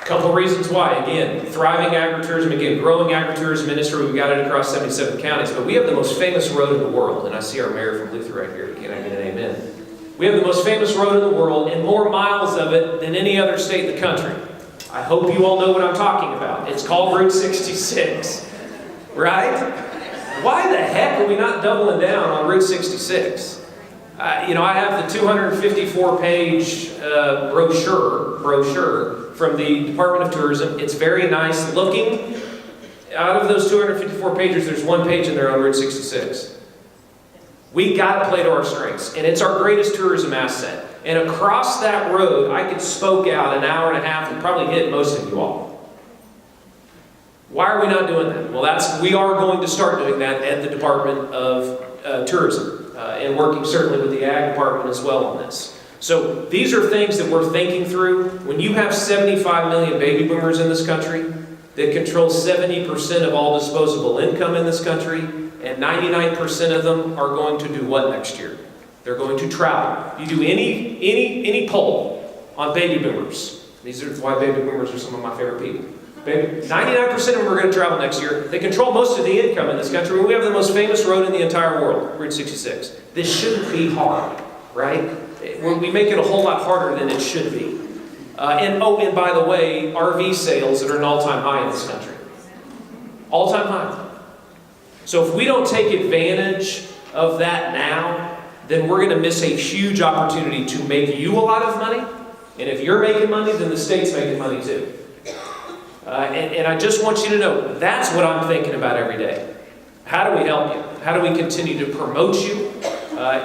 A couple reasons why. Again, thriving agritourism, again, growing agritourism industry. We've got it across 77 counties, but we have the most famous road in the world. And I see our mayor from Luther right here. Can I get an amen? We have the most famous road in the world and more miles of it than any other state in the country. I hope you all know what I'm talking about. It's called Route 66, right? Why the heck are we not doubling down on Route 66? I have the 254-page brochure from the Department of Tourism. It's very nice looking. Out of those 254 pages, there's one page in there on Route 66. We got to play to our strengths, and it's our greatest tourism asset. And across that road, I could spoke out an hour and a half and probably hit most of you all. Why are we not doing that? Well, we are going to start doing that at the Department of Tourism. And working certainly with the Ag Department as well on this. So these are things that we're thinking through. When you have 75 million baby boomers in this country that control 70% of all disposable income in this country, and 99% of them are going to do what next year? They're going to travel. If you do any poll on baby boomers, these are why baby boomers are some of my favorite people. 99% of them are going to travel next year. They control most of the income in this country. We have the most famous road in the entire world, Route 66. This shouldn't be hard, right? We make it a whole lot harder than it should be. And by the way, RV sales are at an all-time high in this country. All-time high. So if we don't take advantage of that now, then we're going to miss a huge opportunity to make you a lot of money. And if you're making money, then the state's making money too. And I just want you to know, that's what I'm thinking about every day. How do we help you? How do we continue to promote you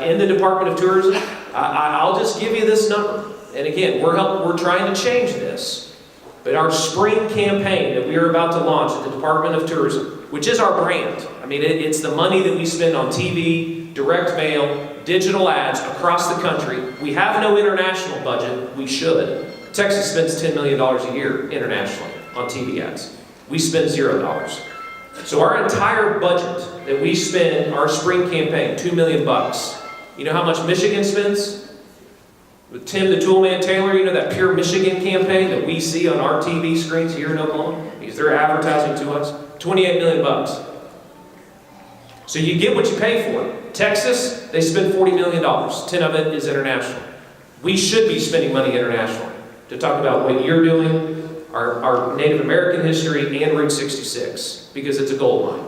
in the Department of Tourism? I'll just give you this number. And again, we're trying to change this. But our spring campaign that we are about to launch at the Department of Tourism, which is our brand. I mean, it's the money that we spend on TV, direct mail, digital ads across the country. We have no international budget. We should. Texas spends $10 million a year internationally on TV ads. We spend $0. So our entire budget that we spend, our spring campaign, $2 million. You know how much Michigan spends? With Tim the Toolman Taylor, you know that Pure Michigan campaign that we see on our TV screens here in Oklahoma? Because they're advertising to us. $28 million. So you get what you pay for. Texas, they spend $40 million. 10 of it is international. We should be spending money internationally to talk about what you're doing, our Native American history, and Route 66, because it's a gold mine.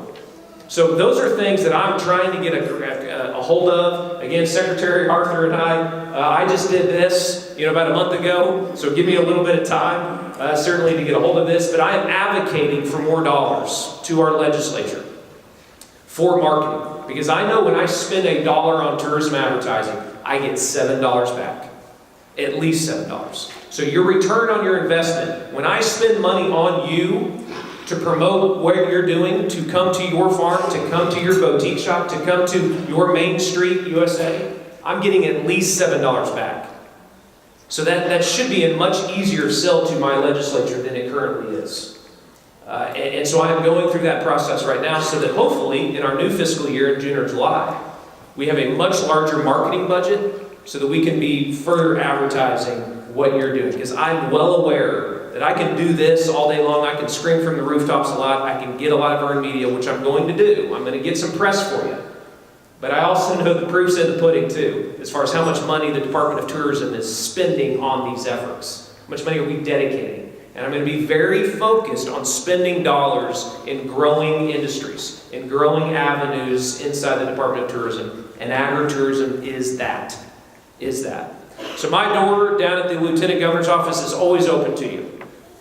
So those are things that I'm trying to get a hold of. Again, Secretary Arthur and I just did this, about a month ago, so give me a little bit of time, certainly to get a hold of this, but I am advocating for more dollars to our legislature for marketing, because I know when I spend $1 on tourism advertising, I get $7 back, at least $7. So your return on your investment, when I spend money on you to promote what you're doing, to come to your farm, to come to your boutique shop, to come to your Main Street USA, I'm getting at least $7 back. So that should be a much easier sell to my legislature than it currently is. And so I'm going through that process right now so that hopefully in our new fiscal year in June or July, we have a much larger marketing budget so that we can be further advertising what you're doing. Because I'm well aware that I can do this all day long. I can scream from the rooftops a lot. I can get a lot of earned media, which I'm going to do. I'm going to get some press for you. But I also know the proof's in the pudding too, as far as how much money the Department of Tourism is spending on these efforts. How much money are we dedicating? And I'm going to be very focused on spending dollars in growing industries, in growing avenues inside the Department of Tourism. And agritourism is that. So my door down at the Lieutenant Governor's office is always open to you.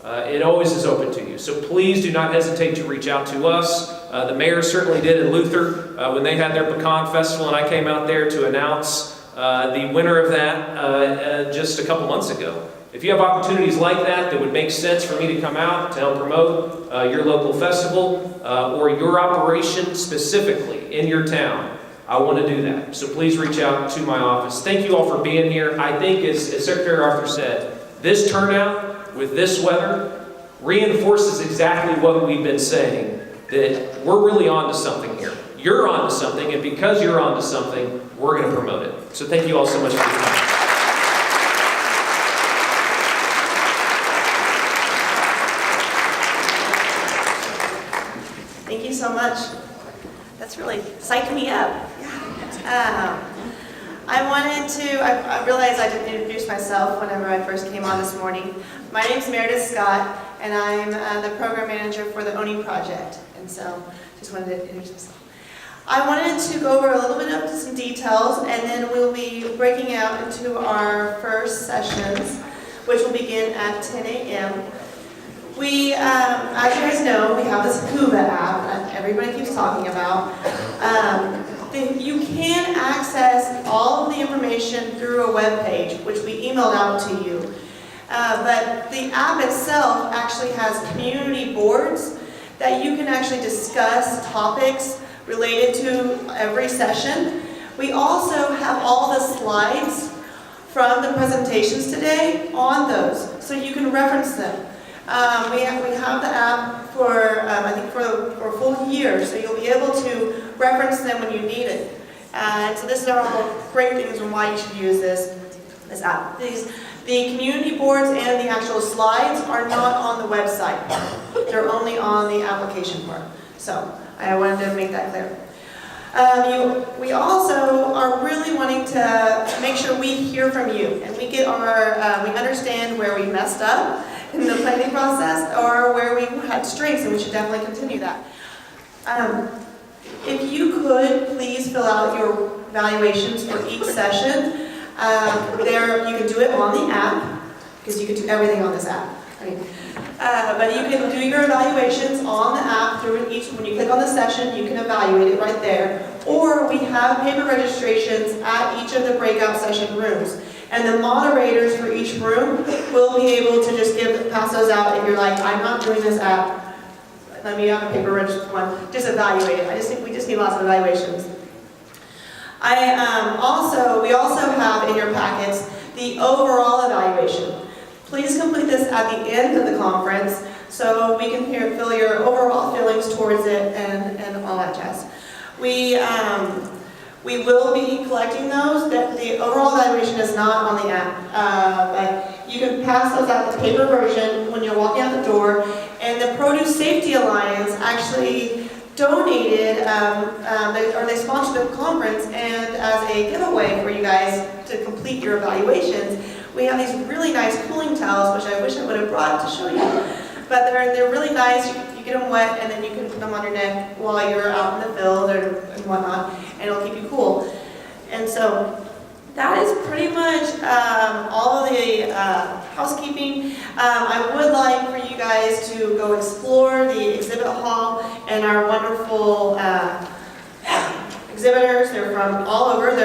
It always is open to you. So please do not hesitate to reach out to us. The mayor certainly did in Luther when they had their pecan festival, and I came out there to announce the winner of that just a couple months ago. If you have opportunities like that would make sense for me to come out to help promote your local festival or your operation specifically in your town, I want to do that. So please reach out to my office. Thank you all for being here. I think, as Secretary Arthur said, this turnout with this weather reinforces exactly what we've been saying, that we're really on to something here. You're on to something, and because you're on to something, we're going to promote it. So thank you all so much for your time. so much. That's really psyched me up. Yeah. I realized I didn't introduce myself whenever I first came on this morning. My name is Meredith Scott, and I'm the program manager for the ONI project. And so, just wanted to introduce myself. I wanted to go over a little bit of some details, and then we'll be breaking out into our first sessions, which will begin at 10 a.m. We, as you guys know, we have this Kuba app that everybody keeps talking about. You can access all of the information through a web page, which we emailed out to you. But the app itself actually has community boards that you can actually discuss topics related to every session. We also have all the slides from the presentations today on those, so you can reference them. We have the app for, I think for a full year, so you'll be able to reference them when you need it. And so this is all great things and why you should use this app. The community boards and the actual slides are not on the website. They're only on the application part. So I wanted to make that clear. We also are really wanting to make sure we hear from you and we get we understand where we messed up in the planning process or where we had strengths, and we should definitely continue that. If you could please fill out your evaluations for each session. You can do it on the app, because you can do everything on this app. Right? But you can do your evaluations on the app when you click on the session, you can evaluate it right there. Or we have paper registrations at each of the breakout session rooms. And the moderators for each room will be able to just pass those out if you're like, I'm not doing this app. Let me have a paper registered one. Just evaluate it. We just need lots of evaluations. We also have in your packets the overall evaluation. Please complete this at the end of the conference so we can feel your overall feelings towards it and all that jazz. We will be collecting those. The overall evaluation is not on the app, but you can pass those out the paper version when you're walking out the door. And the Produce Safety Alliance actually donated, or they sponsored the conference, and as a giveaway for you guys to complete your evaluations, we have these really nice cooling towels, which I wish I would have brought to show you. But they're really nice. You get them wet, and then you can put them on your neck while you're out in the field and whatnot, and it'll keep you cool. And so that is pretty much all of the housekeeping. I would like for you guys to go explore the exhibit hall and our wonderful exhibitors. They're from all over.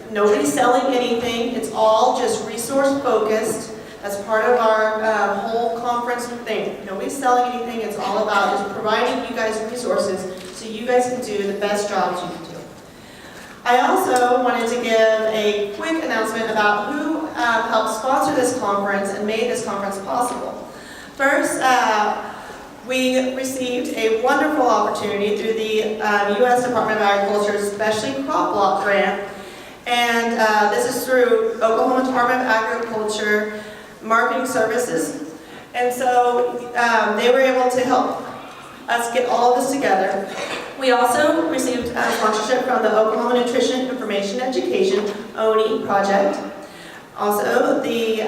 Nobody's selling anything. It's all just resource focused. That's part of our whole conference thing. Nobody's selling anything. It's all about just providing you guys resources so you guys can do the best jobs you can do. I also wanted to give a quick announcement about who helped sponsor this conference and made this conference possible. First, we received a wonderful opportunity through the U.S. Department of Agriculture's Specialty Crop Block Grant. And this is through Oklahoma Department of Agriculture Marketing Services. And so they were able to help us get all of this together. We also received sponsorship from the Oklahoma Nutrition Information Education, ONI project. Also, the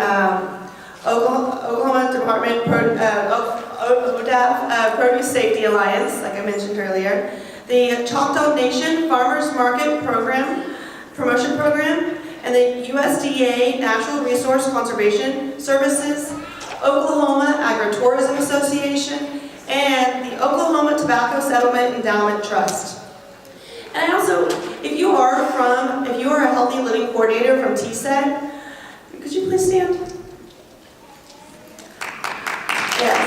Oklahoma Department ODAF Produce Safety Alliance, like I mentioned earlier. The Choctaw Nation Farmers Market Promotion Program, and the USDA Natural Resource Conservation Services, Oklahoma Agritourism Association, and the Oklahoma Tobacco Settlement Endowment Trust. And I also, if you are a Healthy Living Coordinator from TSET, could you please stand? Yes.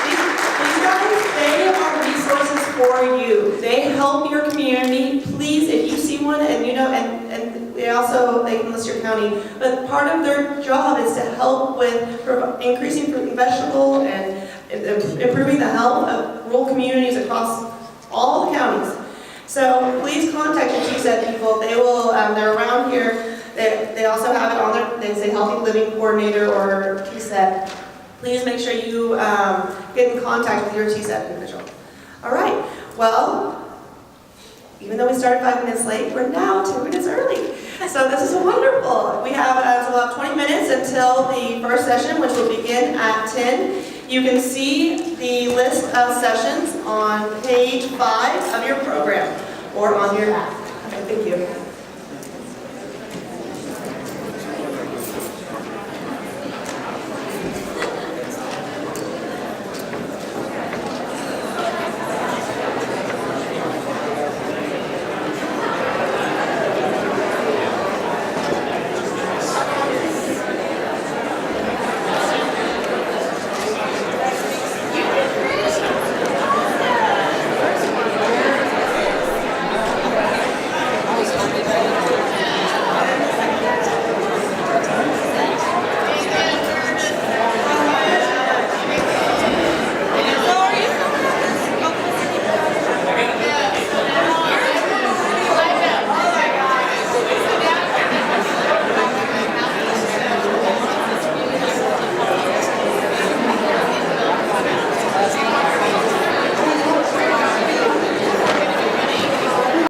These guys, they are resources for you. They help your community. Please, if you see one, and they can list your county, but part of their job is to help with increasing fruit and vegetable and improving the health of rural communities across all the counties. So please contact your TSET people. They will. They're around here. They also have it on they say Healthy Living Coordinator or TSET please make sure you get in contact with your TSET individual. All right, well, even though we started 5 minutes late, we're now 2 minutes early. So this is wonderful. We have about 20 minutes until the first session, which will begin at 10. You can see the list of sessions on page 5 of your program or on your app. Okay, thank you.